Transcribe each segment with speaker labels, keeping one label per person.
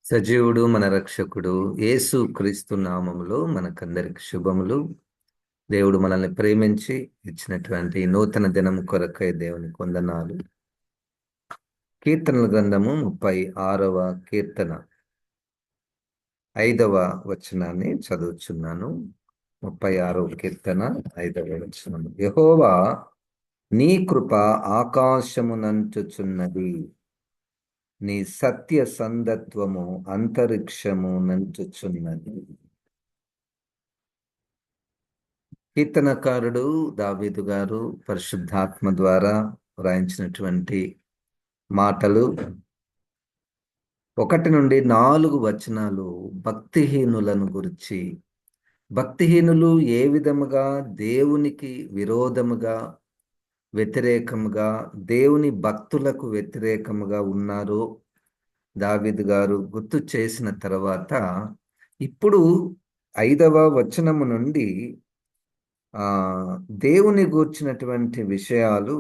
Speaker 1: సజీవుడు మన రక్షకుడు యేసు క్రీస్తు నామములో మనకందరికి శుభములు. దేవుడు మనల్ని ప్రేమించి ఇచ్చినటువంటి నూతన దినం కొరకై దేవునికి వందనాలు. కీర్తనల గ్రంథము 36వ కీర్తన 5వ వచనాన్ని చదువుచున్నాను. 36వ కీర్తన 5వ వచనము. యెహోవా, నీ కృప ఆకాశమునంచుచున్నది, నీ సత్య సందత్వము అంతరిక్షము నంచుచున్నది. కీర్తనకారుడు దావీదు గారు పరిశుద్ధాత్మ ద్వారా వ్రాయించినటువంటి మాటలు 1 నుండి 4 వచనాలు భక్తిహీనులను గురించి, భక్తిహీనులు ఏ విధముగా దేవునికి విరోధముగా, వ్యతిరేకముగా, దేవుని భక్తులకు వ్యతిరేకముగా ఉన్నారో దావీదు గారు గుర్తు చేసిన తర్వాత, ఇప్పుడు 5వ వచనము నుండి దేవుని గూర్చినటువంటి విషయాలు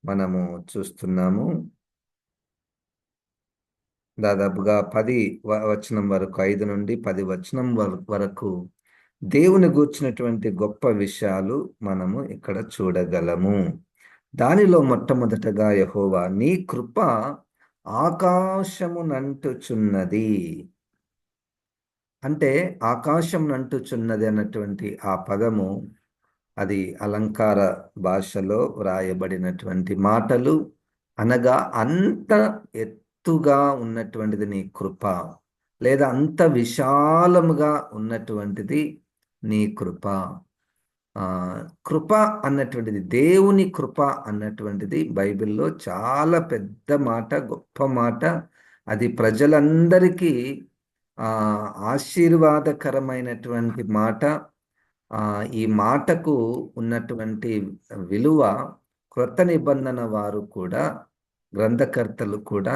Speaker 1: మనము చూస్తున్నాము. దాదాపుగా 10 వచనం వరకు, 5 నుండి 10 వచనం వరకు దేవుని గూర్చినటువంటి గొప్ప విషయాలు మనము ఇక్కడ చూడగలము. దానిలో మొట్టమొదటగా యెహోవా, నీ కృప ఆకాశమునంటుచున్నది. అంటే ఆకాశం నంటుచున్నది అన్నటువంటి ఆ పదము, అది అలంకార భాషలో వ్రాయబడినటువంటి మాటలు. అనగా అంత ఎత్తుగా ఉన్నటువంటిది నీ కృప, లేదా అంత విశాలముగా ఉన్నటువంటిది నీ కృప. కృప అన్నటువంటిది, దేవుని కృప అన్నటువంటిది బైబిల్లో చాలా పెద్ద మాట, గొప్ప మాట. అది ప్రజలందరికీ ఆశీర్వాదకరమైనటువంటి మాట. ఈ మాటకు ఉన్నటువంటి విలువ క్రొత్త నిబంధన వారు కూడా, గ్రంథకర్తలు కూడా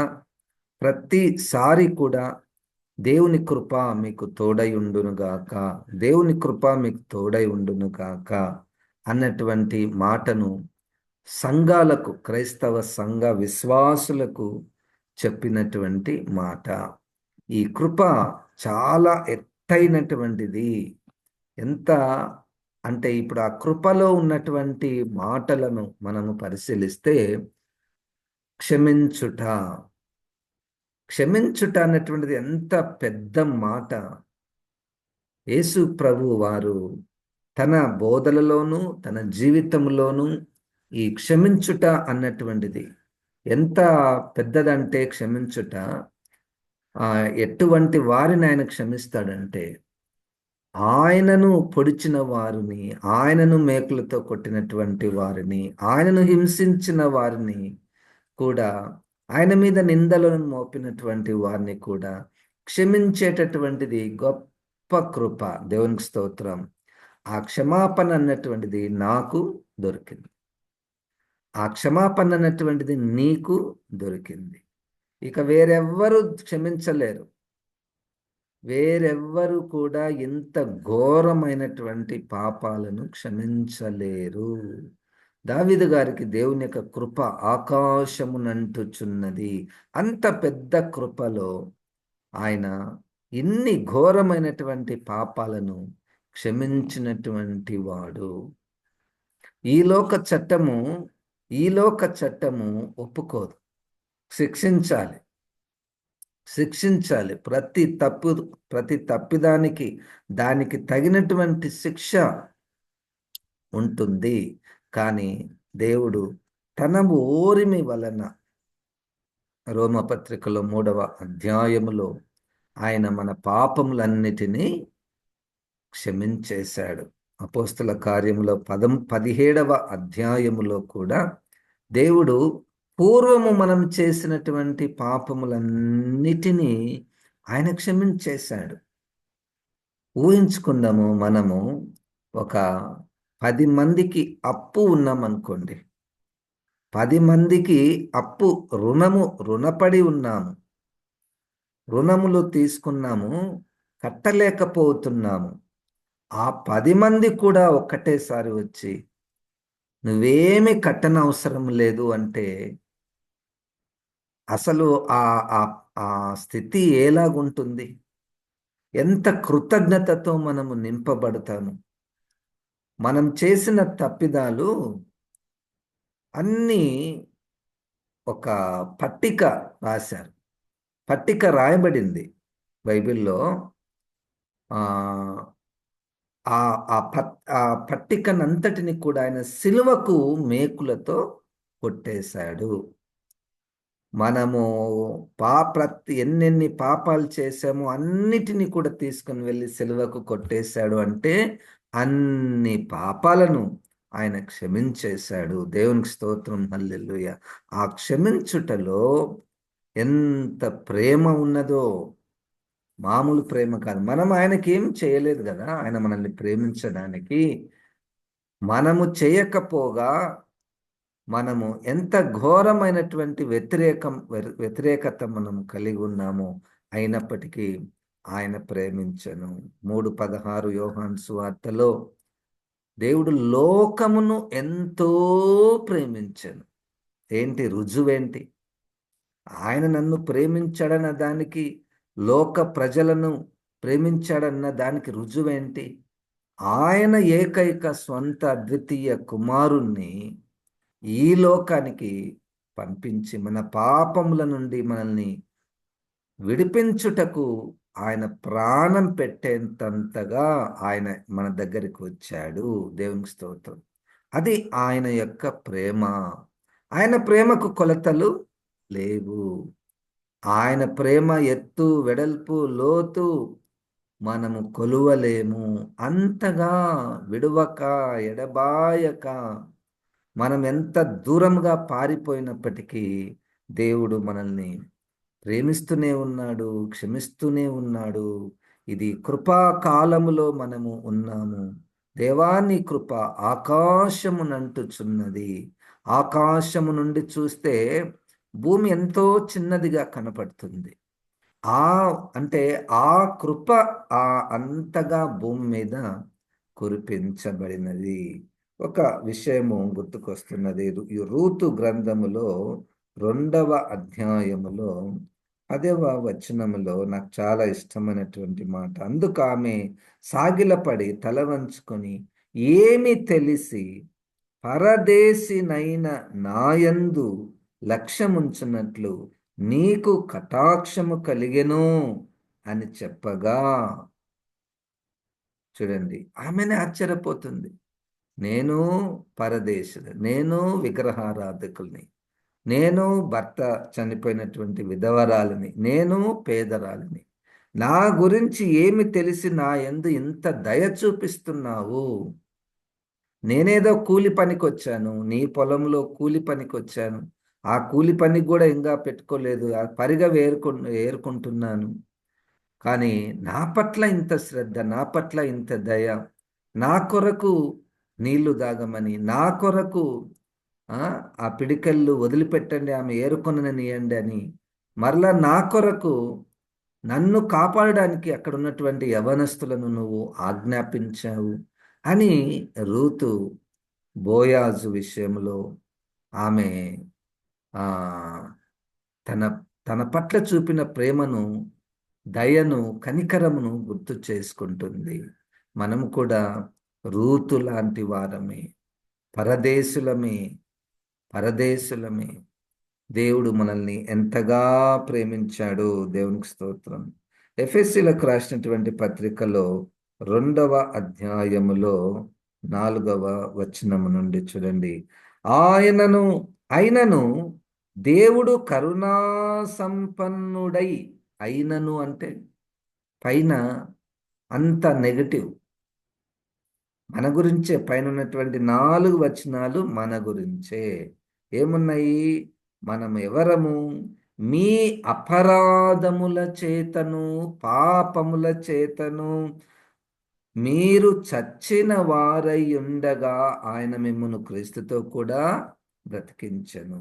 Speaker 1: ప్రతిసారి కూడా దేవుని కృప మీకు తోడై ఉండునుగాక, దేవుని కృప మీకు తోడై ఉండునుగాక అన్నటువంటి మాటను సంఘాలకు, క్రైస్తవ సంఘ విశ్వాసులకు చెప్పినటువంటి మాట. ఈ కృప చాలా ఎత్తైనటువంటిది. ఎంత అంటే ఇప్పుడు ఆ కృపలో ఉన్నటువంటి మాటలను మనము పరిశీలిస్తే, క్షమించుట, క్షమించుట అన్నటువంటిది ఎంత పెద్ద మాట. యేసు ప్రభు వారు తన బోధలలోనూ తన జీవితంలోనూ ఈ క్షమించుట అన్నటువంటిది ఎంత పెద్దదంటే, క్షమించుట ఎటువంటి వారిని ఆయన క్షమిస్తాడంటే, ఆయనను పొడిచిన వారిని, ఆయనను మేకులతో కొట్టినటువంటి వారిని, ఆయనను హింసించిన వారిని కూడా, ఆయన మీద నిందలను మోపినటువంటి వారిని కూడా క్షమించేటటువంటిది గొప్ప కృప. దేవునికి స్తోత్రం. ఆ క్షమాపణ అన్నటువంటిది నాకు దొరికింది. ఆ క్షమాపణ అన్నటువంటిది నీకు దొరికింది. ఇక వేరెవ్వరు క్షమించలేరు. వేరెవ్వరు కూడా ఇంత ఘోరమైనటువంటి పాపాలను క్షమించలేరు. దావీదు గారికి దేవుని యొక్క కృప ఆకాశమునంటుచున్నది. అంత పెద్ద కృపలో ఆయన ఇన్ని ఘోరమైనటువంటి పాపాలను క్షమించినటువంటి వాడు. ఈ లోక చట్టము ఒప్పుకోదు. శిక్షించాలి. ప్రతి తప్పిదానికి దానికి తగినటువంటి శిక్ష ఉంటుంది. కానీ దేవుడు తన ఓరిమి వలన, రోమపత్రికలో 3వ అధ్యాయములో ఆయన మన పాపములన్నిటినీ క్షమించేశాడు. అపోస్తల కార్యములో 17వ అధ్యాయములో కూడా దేవుడు పూర్వము మనం చేసినటువంటి పాపములన్నిటినీ ఆయన క్షమించేశాడు. ఊహించుకుందాము, మనము ఒక 10 మందికి అప్పు ఉన్నామనుకోండి. 10 మందికి రుణపడి ఉన్నాము. రుణములు తీసుకున్నాము, కట్టలేకపోతున్నాము. ఆ 10 మంది కూడా ఒక్కటేసారి వచ్చి, నువ్వేమి కట్టనవసరం లేదు అంటే అసలు ఆ ఆ ఆ స్థితి ఎలాగుంటుంది? ఎంత కృతజ్ఞతతో మనము నింపబడతాము. మనం చేసిన తప్పిదాలు అన్నీ ఒక పట్టిక రాశారు. పట్టిక రాయబడింది బైబిల్‌లో. ఆ ఆ ఆ పట్ ఆ పట్టికనంతటిని కూడా ఆయన సిలువకు మేకులతో కొట్టేశాడు. మనము ఎన్నెన్ని పాపాలు చేశామో అన్నిటిని కూడా తీసుకొని వెళ్ళి సిలువకు కొట్టేశాడు అంటే, అన్ని పాపాలను ఆయన క్షమించేశాడు. దేవునికి స్తోత్రం, హల్లెలూయా. ఆ క్షమించుటలో ఎంత ప్రేమ ఉన్నదో, మామూలు ప్రేమ కాదు. మనం ఆయనకేం చేయలేదు గదా! ఆయన మనల్ని ప్రేమించడానికి. మనము చేయకపోగా మనము ఎంత ఘోరమైనటువంటి వ్యతిరేకత మనం కలిగి ఉన్నామో, అయినప్పటికీ ఆయన ప్రేమించెను. 3:16 యోహాను సువార్తలో దేవుడు లోకమును ఎంతో ప్రేమించెను. ఏంటి రుజువేంటి? ఆయన నన్ను ప్రేమించాడన్న దానికి, లోక ప్రజలను ప్రేమించాడన్న దానికి రుజువేంటి? ఆయన ఏకైక స్వంత అద్వితీయ కుమారుణ్ణి ఈ లోకానికి పంపించి మన పాపముల నుండి మనల్ని విడిపించుటకు ఆయన ప్రాణం పెట్టేంతంతగా ఆయన మన దగ్గరికి వచ్చాడు. దేవునికి స్తోత్రం. అది ఆయన యొక్క ప్రేమ. ఆయన ప్రేమకు కొలతలు లేవు. ఆయన ప్రేమ ఎత్తు, వెడల్పు, లోతు మనము కొలువలేము. అంతగా విడువక, ఎడబాయక, మనం ఎంత దూరంగా పారిపోయినప్పటికీ దేవుడు మనల్ని ప్రేమిస్తూనే ఉన్నాడు, క్షమిస్తూనే ఉన్నాడు. ఇది కృపా కాలములో మనము ఉన్నాము. దేవాని కృప ఆకాశమునంటుచున్నది. ఆకాశము నుండి చూస్తే భూమి ఎంతో చిన్నదిగా కనపడుతుంది. ఆ అంటే ఆ కృప ఆ అంతగా భూమి మీద కురిపించబడినది. ఒక విషయము గుర్తుకొస్తున్నది. ఈ రూతు గ్రంథములో 2వ అధ్యాయములో 10వ వచనములో నాకు చాలా ఇష్టమైనటువంటి మాట. అందుకు ఆమె సాగిలపడి తల వంచుకొని, ఏమి తెలిసి పరదేశినైన నాయందు లక్ష్యముంచున్నట్లు నీకు కటాక్షము కలిగెను అని చెప్పగా, చూడండి ఆమెనే ఆశ్చర్యపోతుంది. నేను పరదేశుడు, నేను విగ్రహారాధకుల్ని, నేను భర్త చనిపోయినటువంటి విధవరాలిని, నేను పేదరాలిని. నా గురించి ఏమి తెలిసి నా యందు ఇంత దయ చూపిస్తున్నావు? నేనేదో కూలి పనికొచ్చాను, నీ పొలంలో కూలి పనికొచ్చాను. ఆ కూలి పనికి కూడా ఇంకా పెట్టుకోలేదు, ఆ పరిగ ఏరుకుంటున్నాను. కానీ నా పట్ల ఇంత శ్రద్ధ, నా పట్ల ఇంత దయ, నా కొరకు నీళ్లు దాగమని, నా కొరకు ఆ ఆ పిడికెళ్ళు వదిలిపెట్టండి, ఆమె ఏరుకొననియండి అని, మరలా నా కొరకు నన్ను కాపాడడానికి అక్కడ ఉన్నటువంటి యవనస్తులను నువ్వు ఆజ్ఞాపించావు అని రూతు బోయాజు విషయంలో ఆమె ఆ తన తన పట్ల చూపిన ప్రేమను, దయను, కనికరమును గుర్తు చేసుకుంటుంది. మనము కూడా రూతు లాంటి వారమే, పరదేశులమే, పరదేశులమే. దేవుడు మనల్ని ఎంతగా ప్రేమించాడు. దేవునికి స్తోత్రం. ఎఫెసీలకు రాసినటువంటి పత్రికలో 2వ అధ్యాయములో 4వ వచనము నుండి చూడండి. ఆయనను అయినను దేవుడు కరుణా సంపన్నుడై, అయినను అంటే పైన అంత నెగటివ్, మన గురించే, పైన ఉన్నటువంటి 4 వచనాలు మన గురించే. ఏమున్నాయి? మనం ఎవరము? మీ అపరాధముల చేతను, పాపముల చేతను మీరు చచ్చిన వారై ఉండగా ఆయన మిమ్మును క్రీస్తుతో కూడా బ్రతికించెను.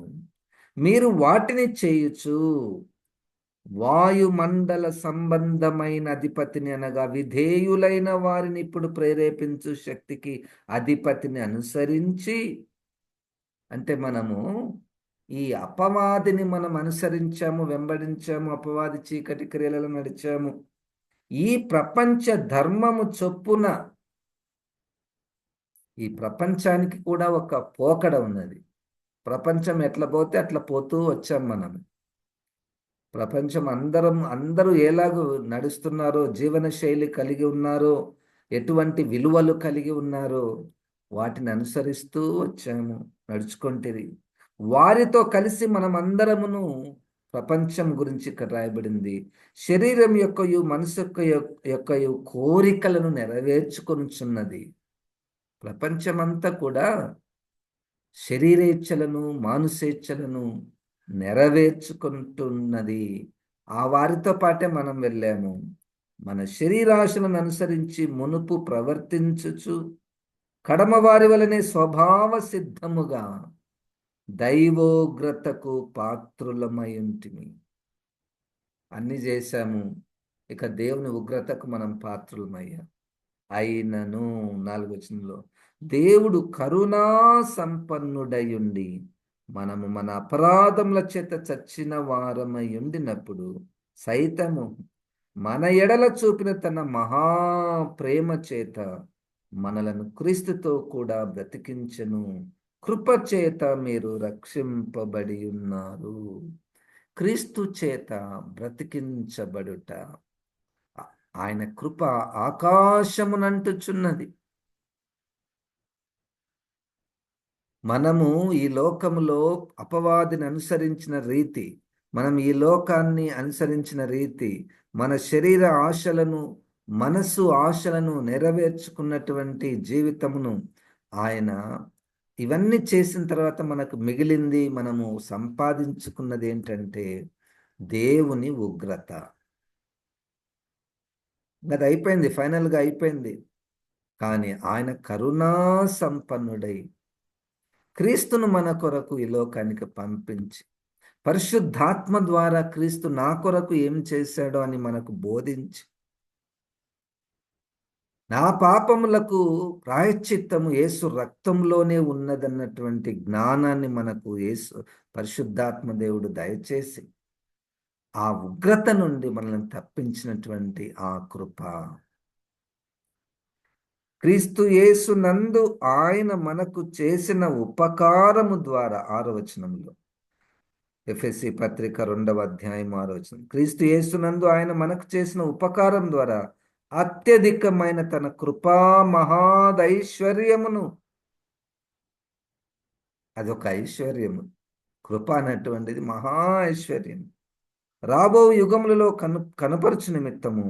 Speaker 1: మీరు వాటిని చేయుచు వాయుమండల సంబంధమైన అధిపతిని, అనగా విధేయులైన వారిని ఇప్పుడు ప్రేరేపించు శక్తికి అధిపతిని అనుసరించి, అంటే మనము ఈ అపవాదిని మనం అనుసరించాము, వెంబడించాము, అపవాది చీకటి క్రియలలో నడిచాము. ఈ ప్రపంచ ధర్మము చొప్పున ఈ ప్రపంచానికి కూడా ఒక పోకడ ఉన్నది. ప్రపంచం ఎట్లా పోతే అట్లా పోతూ వచ్చాం మనం. ప్రపంచం అందరూ ఎలాగూ నడుస్తున్నారో, జీవన శైలి కలిగి ఉన్నారో, ఎటువంటి విలువలు కలిగి ఉన్నారో వాటిని అనుసరిస్తూ వచ్చాము, నడుచుకుంటేది. వారితో కలిసి మనం అందరమును ప్రపంచం గురించి ఇక్కడ రాయబడింది. శరీరం యొక్కయు మనసు యొక్కయు కోరికలను నెరవేర్చుకొనుచున్నది. ప్రపంచమంతా కూడా శరీరేచ్ఛలను, మానుసేచ్ఛలను నెరవేర్చుకుంటున్నది. ఆ వారితో పాటే మనం వెళ్ళాము. మన శరీరాశలను అనుసరించి మునుపు ప్రవర్తించుచు కడమ వారి వలనే స్వభావ సిద్ధముగా దైవోగ్రతకు పాత్రులమై ఉంటిమి. అన్ని చేశాము, ఇక దేవుని ఉగ్రతకు మనం పాత్రులమయ్యాం. అయినను 4వ వచనంలో దేవుడు కరుణా సంపన్నుడయుండి మనము మన అపరాధముల చేత చచ్చిన వారమై ఉండినప్పుడు సైతము మన ఎడల చూపిన తన మహా ప్రేమ చేత మనలను క్రీస్తుతో కూడా బ్రతికించెను. కృప చేత మీరు రక్షింపబడి ఉన్నారు. క్రీస్తు చేత బ్రతికించబడుట, ఆయన కృప ఆకాశమునంటుచున్నది. మనము ఈ లోకములో అపవాదిని అనుసరించిన రీతి, మనం ఈ లోకాన్ని అనుసరించిన రీతి, మన శరీర ఆశలను, మనసు ఆశలను నెరవేర్చుకున్నటువంటి జీవితమును ఆయన ఇవన్నీ చేసిన తర్వాత మనకు మిగిలింది, మనము సంపాదించుకున్నది ఏంటంటే దేవుని ఉగ్రత. అది అయిపోయింది, ఫైనల్గా అయిపోయింది. కానీ ఆయన కరుణా సంపన్నుడై క్రీస్తును మన కొరకు ఈ లోకానికి పంపించి, పరిశుద్ధాత్మ ద్వారా క్రీస్తు నా కొరకు ఏం చేశాడో అని మనకు బోధించి, నా పాపములకు ప్రాయశ్చిత్తము యేసు రక్తంలోనే ఉన్నదన్నటువంటి జ్ఞానాన్ని మనకు యేసు పరిశుద్ధాత్మ దేవుడు దయచేసి ఆ ఉగ్రత నుండి మనల్ని తప్పించినటువంటి ఆ కృప, క్రీస్తు యేసు నందు ఆయన మనకు చేసిన ఉపకారము ద్వారా 6వ వచనంలో, ఎఫెసీ పత్రిక 2వ అధ్యాయం 6వ వచనం, క్రీస్తు యేసు నందు ఆయన మనకు చేసిన ఉపకారం ద్వారా అత్యధికమైన తన కృపా మహాదైశ్వర్యమును, అదొక ఐశ్వర్యము, కృప అన్నటువంటిది మహా ఐశ్వర్యం, రాబో యుగములలో కనపరచు నిమిత్తము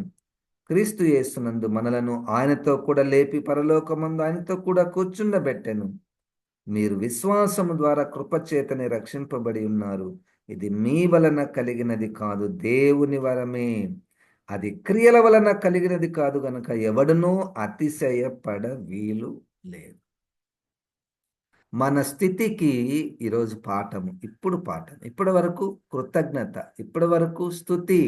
Speaker 1: క్రీస్తు యేసునందు మనలను ఆయనతో కూడా లేపి పరలోకమందు ఆయనతో కూడా కూర్చుండబెట్టెను. మీరు విశ్వాసము ద్వారా కృపచేతనే రక్షింపబడి ఉన్నారు. ఇది మీ వలన కలిగినది కాదు, దేవుని వరమే. అది క్రియల వలన కలిగినది కాదు గనుక ఎవడునూ అతిశయపడ వీలు లేదు. మన స్థితికి ఈరోజు పాఠము, ఇప్పటి వరకు కృతజ్ఞత, ఇప్పటి వరకు స్తుతి.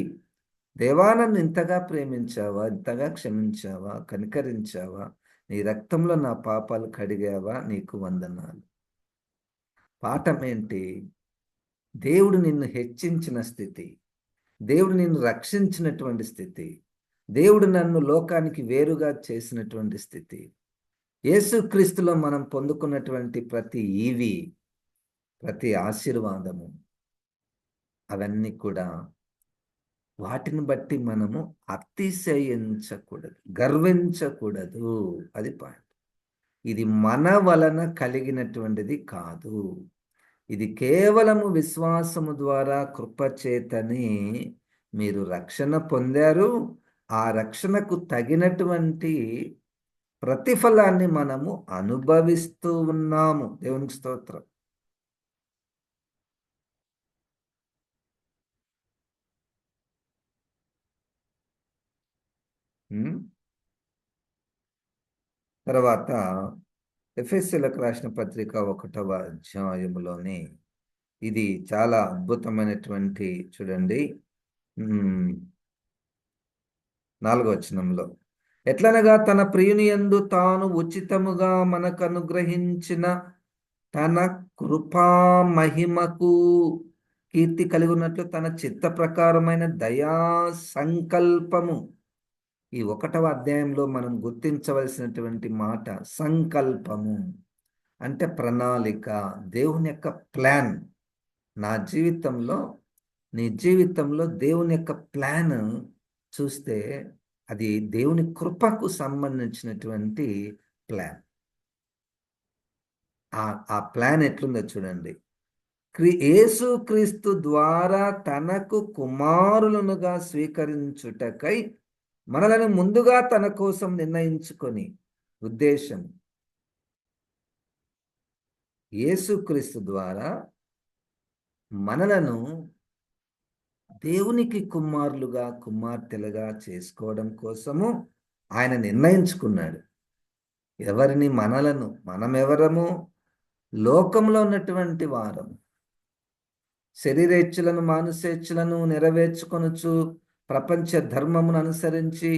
Speaker 1: దేవా, నన్ను ఇంతగా ప్రేమించావా, ఇంతగా క్షమించావా, కనికరించావా, నీ రక్తంలో నా పాపాలు కడిగావా, నీకు వందనాలు. పాఠం ఏంటి? దేవుడు నిన్ను హెచ్చించిన స్థితి, దేవుడు నిన్ను రక్షించినటువంటి స్థితి, దేవుడు నన్ను లోకానికి వేరుగా చేసినటువంటి స్థితి, యేసుక్రీస్తులో మనం పొందుకున్నటువంటి ప్రతి ఈవి, ప్రతి ఆశీర్వాదము, అవన్నీ కూడా వాటిని బట్టి మనము అతిశయించకూడదు, గర్వించకూడదు. అది పాయింట్. ఇది మన వలన కలిగినటువంటిది కాదు. ఇది కేవలము విశ్వాసము ద్వారా కృపచేతని మీరు రక్షణ పొందారు. ఆ రక్షణకు తగినటువంటి ప్రతిఫలాన్ని మనము అనుభవిస్తూ ఉన్నాము. దేవునికి స్తోత్రం. తర్వాత ఎఫెసీయులకు రాసిన పత్రిక 1వ అధ్యాయములోని ఇది చాలా అద్భుతమైనటువంటి, చూడండి 4వ వచనంలో, ఎట్లనగా తన ప్రియుని యందు తాను ఉచితముగా మనకు అనుగ్రహించిన తన కృపా మహిమకు కీర్తి కలిగి ఉన్నట్లు తన చిత్త ప్రకారమైన దయా సంకల్పము. ఈ 1వ అధ్యాయంలో మనం గుర్తించవలసినటువంటి మాట సంకల్పము. అంటే ప్రణాళిక, దేవుని యొక్క ప్లాన్. నా జీవితంలో, నీ జీవితంలో దేవుని యొక్క ప్లాన్ చూస్తే అది దేవుని కృపకు సంబంధించినటువంటి ప్లాన్. ఆ ప్లాన్ ఎట్లుందో చూడండి. యేసుక్రీస్తు ద్వారా తనకు కుమారులనుగా స్వీకరించుటకై మనలను ముందుగా తన కోసం నిర్ణయించుకొని ఉద్దేశం. యేసుక్రీస్తు ద్వారా మనలను దేవునికి కుమారులుగా, కుమార్తెలుగా చేసుకోవడం కోసము ఆయన నిర్ణయించుకున్నాడు. ఎవరిని? మనలను. మనమెవరము? లోకంలో ఉన్నటువంటి వారం. శరీరేచ్ఛలను, మానుషేచ్ఛలను నెరవేర్చుకొనుచు ప్రపంచ ధర్మమును అనుసరించి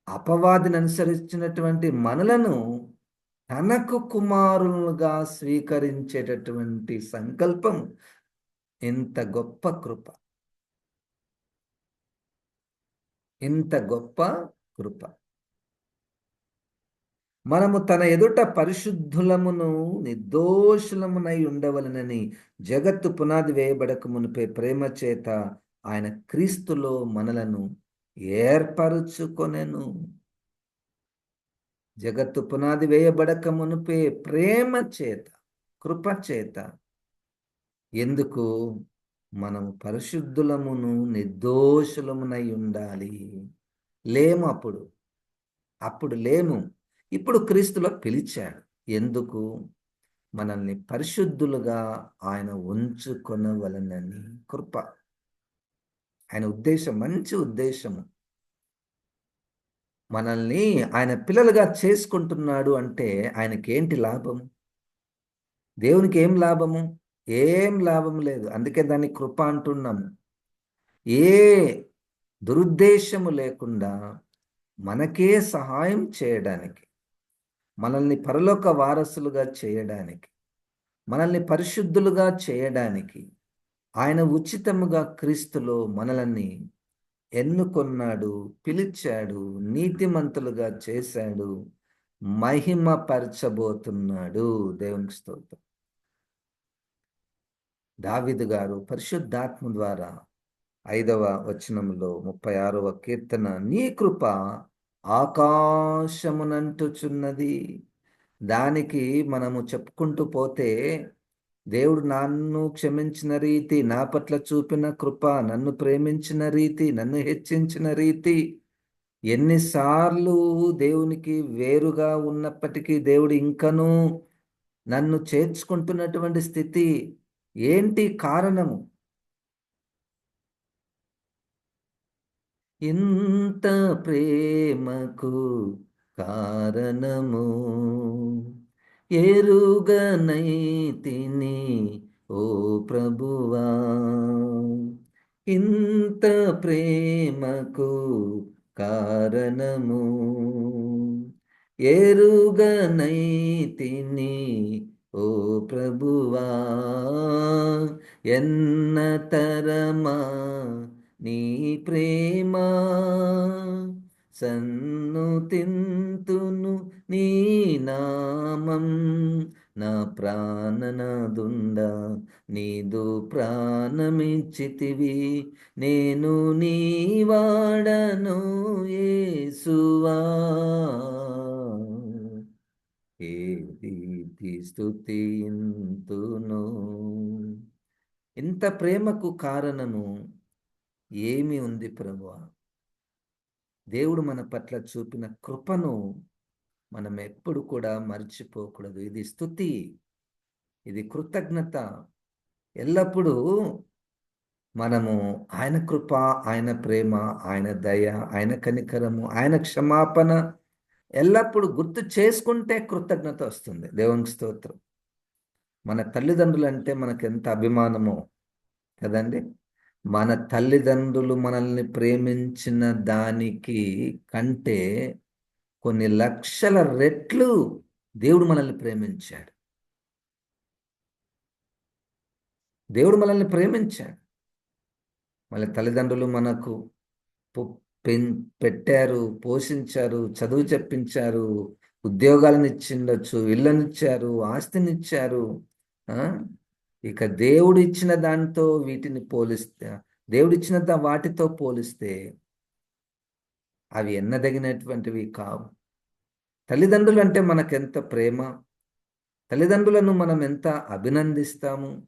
Speaker 1: అపవాదిని అనుసరించినటువంటి మనలను తనకు కుమారులుగా స్వీకరించేటటువంటి సంకల్పం. ఎంత గొప్ప కృప! ఇంత గొప్ప కృప! మనము తన ఎదుట పరిశుద్ధులమును నిర్దోషులమునై ఉండవలనని జగత్తు పునాది వేయబడక మునిపే ప్రేమ చేత ఆయన క్రీస్తులో మనలను ఏర్పరుచుకొనెను. జగత్తు పునాది వేయబడక మునిపే ప్రేమ చేత, కృప చేత. ఎందుకు? మనం పరిశుద్ధులమును నిర్దోషులమునై ఉండాలి. లేము అప్పుడు లేము. ఇప్పుడు క్రీస్తులో పిలిచాడు. ఎందుకు? మనల్ని పరిశుద్ధులుగా ఆయన ఉంచుకొనవలనని. కృప. ఆయన ఉద్దేశం, మంచి ఉద్దేశము. మనల్ని ఆయన పిల్లలుగా చేసుకుంటున్నాడు అంటే ఆయనకేంటి లాభం? దేవునికి ఏం లాభము? ఏం లాభం లేదు. అందుకే దాన్ని కృప అంటున్నాము. ఏ దురుద్దేశము లేకుండా మనకే సహాయం చేయడానికి, మనల్ని పరలోక వారసులుగా చేయడానికి, మనల్ని పరిశుద్ధులుగా చేయడానికి ఆయన ఉచితముగా క్రీస్తులో మనల్ని ఎన్నుకొన్నాడు, పిలిచాడు, నీతిమంతులుగా చేశాడు, మహిమపరచబోతున్నాడు. దేవునికి స్తోత్రం. దావీదు గారు పరిశుద్ధాత్మ ద్వారా 5వ వచనంలో 36వ కీర్తన, నీ కృప ఆకాశమునంటుచున్నది. దానికి మనము చెప్పుకుంటూ పోతే దేవుడు నన్ను క్షమించిన రీతి, నా పట్ల చూపిన కృప, నన్ను ప్రేమించిన రీతి, నన్ను హెచ్చించిన రీతి, ఎన్నిసార్లు దేవునికి వేరుగా ఉన్నప్పటికీ దేవుడు ఇంకనూ నన్ను చేర్చుకుంటున్నటువంటి స్థితి ఏంటి కారణము? ఇంత ప్రేమకు కారణము ఎరుగనైతిని ఓ ప్రభువా. ఇంత ప్రేమకు కారణము ఎరుగనైతిని ఓ ప్రభువా. ఎన్నతరమా నీ ప్రేమ, సన్నుతింతును నీ నామం. నా ప్రాణనాదుండ నీదు ప్రాణమిచ్చితివి, నేను నీ వాడను యేసువా. ఏ రీతి స్తుతింతును. ఇంత ప్రేమకు కారణము ఏమి ఉంది ప్రభువా? దేవుడు మన పట్ల చూపిన కృపను మనం ఎప్పుడు కూడా మర్చిపోకూడదు. ఇది స్తుతి, ఇది కృతజ్ఞత. ఎల్లప్పుడూ మనము ఆయన కృప, ఆయన ప్రేమ, ఆయన దయ, ఆయన కనికరము, ఆయన క్షమాపణ ఎల్లప్పుడూ గుర్తు చేసుకుంటే కృతజ్ఞత వస్తుంది. దేవునికి స్తోత్రం. మన తల్లిదండ్రులు అంటే మనకు ఎంత అభిమానమో కదండి. మన తల్లిదండ్రులు మనల్ని ప్రేమించిన దానికి కంటే కొన్ని లక్షల రెట్లు దేవుడు మనల్ని ప్రేమించాడు. దేవుడు మనల్ని ప్రేమించాడు. మళ్ళీ తల్లిదండ్రులు మనకు పు- పెట్టారు, పోషించారు, చదువు చెప్పించారు, ఉద్యోగాలను ఇచ్చిండొచ్చు, ఇళ్ళనిచ్చారు, ఆస్తినిచ్చారు. ఆ? ఇక దేవుడు ఇచ్చిన దాంతో వీటిని పోలిస్తే, దేవుడు ఇచ్చిన వాటితో పోలిస్తే అవి ఎన్నదగినటువంటివి కావు. తల్లిదండ్రులు అంటే మనకెంత ప్రేమ, తల్లిదండ్రులను మనం ఎంత అభినందిస్తాము,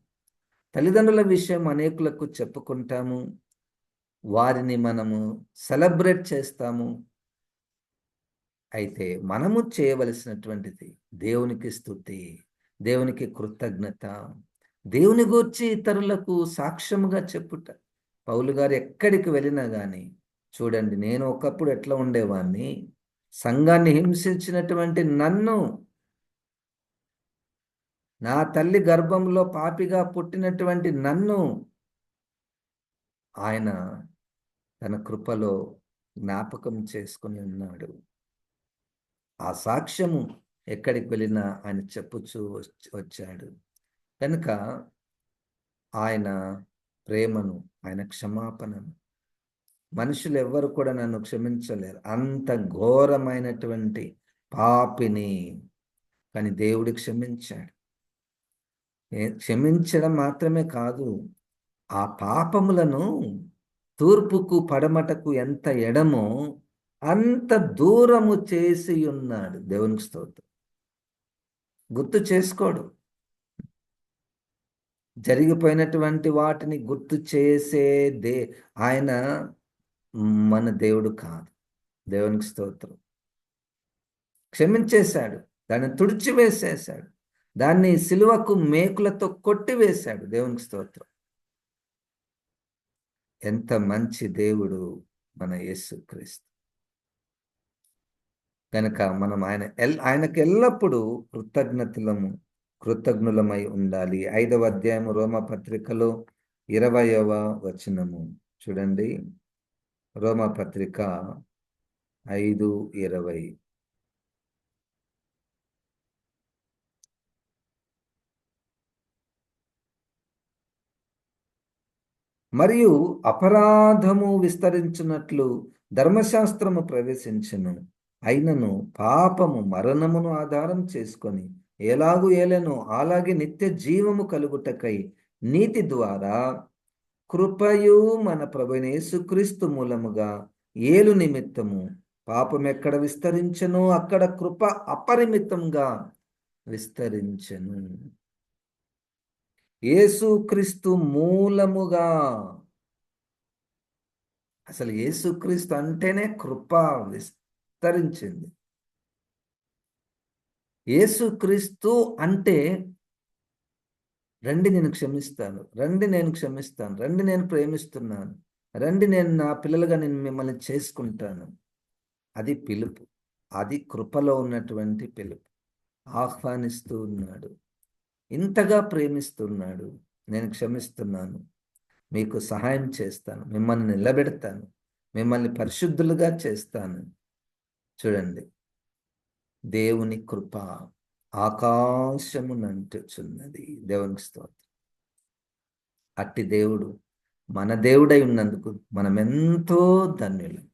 Speaker 1: తల్లిదండ్రుల విషయం అనేకులకు చెప్పుకుంటాము, వారిని మనము సెలబ్రేట్ చేస్తాము. అయితే మనము చేయవలసినటువంటిది దేవునికి స్తుతి, దేవునికి కృతజ్ఞత, దేవుని గూర్చి ఇతరులకు సాక్ష్యముగా చెప్పుట. పౌలు గారు ఎక్కడికి వెళ్ళినా కానీ చూడండి, నేను ఒకప్పుడు ఎట్లా ఉండేవాడిని, సంఘాన్ని హింసించినటువంటి నన్ను, నా తల్లి గర్భంలో పాపిగా పుట్టినటువంటి నన్ను ఆయన తన కృపలో జ్ఞాపకం చేసుకుని ఉన్నాడు. ఆ సాక్ష్యము ఎక్కడికి వెళ్ళినా ఆయన చెప్పుచూ వచ్చాడు. కనుక ఆయన ప్రేమను, ఆయన క్షమాపణను మనుషులు ఎవ్వరు కూడా నన్ను క్షమించలేరు. అంత ఘోరమైనటువంటి పాపిని కానీ దేవుడు క్షమించాడు. క్షమించడం మాత్రమే కాదు, ఆ పాపములను తూర్పుకు పడమటకు ఎంత ఎడమో అంత దూరము చేసి ఉన్నాడు. దేవునికి స్తోత్రం. గుర్తు చేసుకోడు. జరిగిపోయినటువంటి వాటిని గుర్తు చేసే ఆయన మన దేవుడు కాదు. దేవునికి స్తోత్రం. క్షమించేశాడు, దాన్ని తుడిచివేసేశాడు, దాన్ని సిలువకు మేకులతో కొట్టివేశాడు. దేవునికి స్తోత్రం. ఎంత మంచి దేవుడు మన యేసుక్రీస్తు. కనుక మనం ఆయనకు ఎల్లప్పుడూ కృతజ్ఞులమై ఉండాలి. 5వ అధ్యాయము రోమపత్రికలో 20వ వచనము చూడండి. రోమపత్రిక 5:20. మరియు అపరాధము విస్తరించినట్లు ధర్మశాస్త్రము ప్రవేశించును, అయినను పాపము మరణమును ఆధారం చేసుకొని ఎలాగు ఏలెనో అలాగే నిత్య జీవము కలుగుటకై నీతి ద్వారా కృపయు మన ప్రభువైన యేసుక్రీస్తు మూలముగా ఏలు నిమిత్తము పాపం ఎక్కడ విస్తరించెనో అక్కడ కృప అపరిమితంగా విస్తరించెను. యేసుక్రీస్తు మూలముగా. అసలు యేసుక్రీస్తు అంటేనే కృప విస్తరించింది. యేసుక్రీస్తు అంటే రండి నేను క్షమిస్తాను, రండి నేను క్షమిస్తాను, రండి నేను ప్రేమిస్తున్నాను, రండి నేను నా పిల్లలుగా నేను మిమ్మల్ని చేసుకుంటాను. అది పిలుపు, అది కృపలో ఉన్నటువంటి పిలుపు. ఆహ్వానిస్తూ ఉన్నాడు, ఇంతగా ప్రేమిస్తున్నాడు. నేను క్షమిస్తున్నాను, మీకు సహాయం చేస్తాను, మిమ్మల్ని నిలబెడతాను, మిమ్మల్ని పరిశుద్ధులుగా చేస్తాను. చూడండి, దేవుని కృప ఆకాశమునంటుచున్నది. దేవునికి స్తోత్రం. అట్టి దేవుడు మన దేవుడై ఉన్నందుకు మనమెంతో ధన్యులం.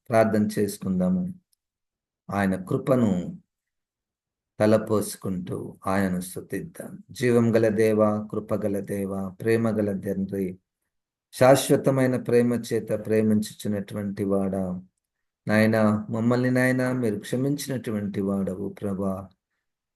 Speaker 1: ప్రార్థన చేసుకుందాము. ఆయన కృపను తలపోసుకుంటూ ఆయనను స్తుతిద్దాం. జీవం గల దేవ, కృపగల దేవ, ప్రేమ గల తండ్రి, శాశ్వతమైన ప్రేమ చేత ప్రేమించుచున్నటువంటి వాడా, నాయన మమ్మల్ని నాయన మీరు క్షమించినటువంటి వాడవు ప్రభా.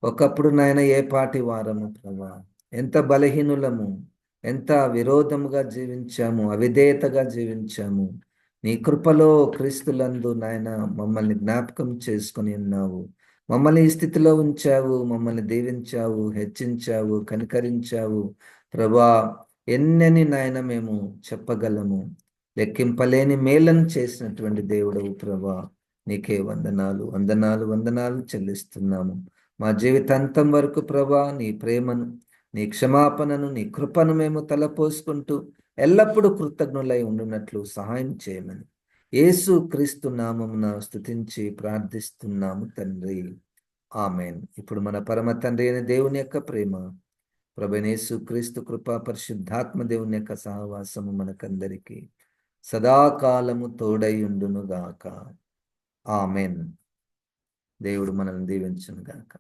Speaker 1: ఒకప్పుడు నాయన ఏ పాటి వారము ప్రభా, ఎంత బలహీనులము, ఎంత విరోధముగా జీవించాము, అవిధేయతగా జీవించాము. నీ కృపలో క్రీస్తులందు నాయన మమ్మల్ని జ్ఞాపకం చేసుకొని ఉన్నావు. మమ్మల్ని ఈ స్థితిలో ఉంచావు, మమ్మల్ని దీవించావు, హెచ్చించావు, కనికరించావు ప్రభా. ఎన్నని నాయన మేము చెప్పగలము. లెక్కింపలేని మేలను చేసినటువంటి దేవుడవు ప్రభా. నీకే వందనాలు, వందనాలు, వందనాలు చెల్లిస్తున్నాము. మా జీవితాంతం వరకు ప్రభా నీ ప్రేమను, నీ క్షమాపణను, నీ కృపను మేము తలపోసుకుంటూ ఎల్లప్పుడూ కృతజ్ఞులై ఉండునట్లు సహాయం చేయమని యేసు క్రీస్తు నామమున స్తుతించి ప్రార్థిస్తున్నాము తండ్రి. ఆమెన్. ఇప్పుడు మన పరమ తండ్రి అయిన దేవుని యొక్క ప్రేమ, ప్రభువైన క్రీస్తు కృపా పరిశుద్ధాత్మ దేవుని యొక్క సహవాసము మనకందరికీ సదాకాలము తోడై ఉండును గాక. ఆమెన్. దేవుడు మనల్ని దీవించును గాక.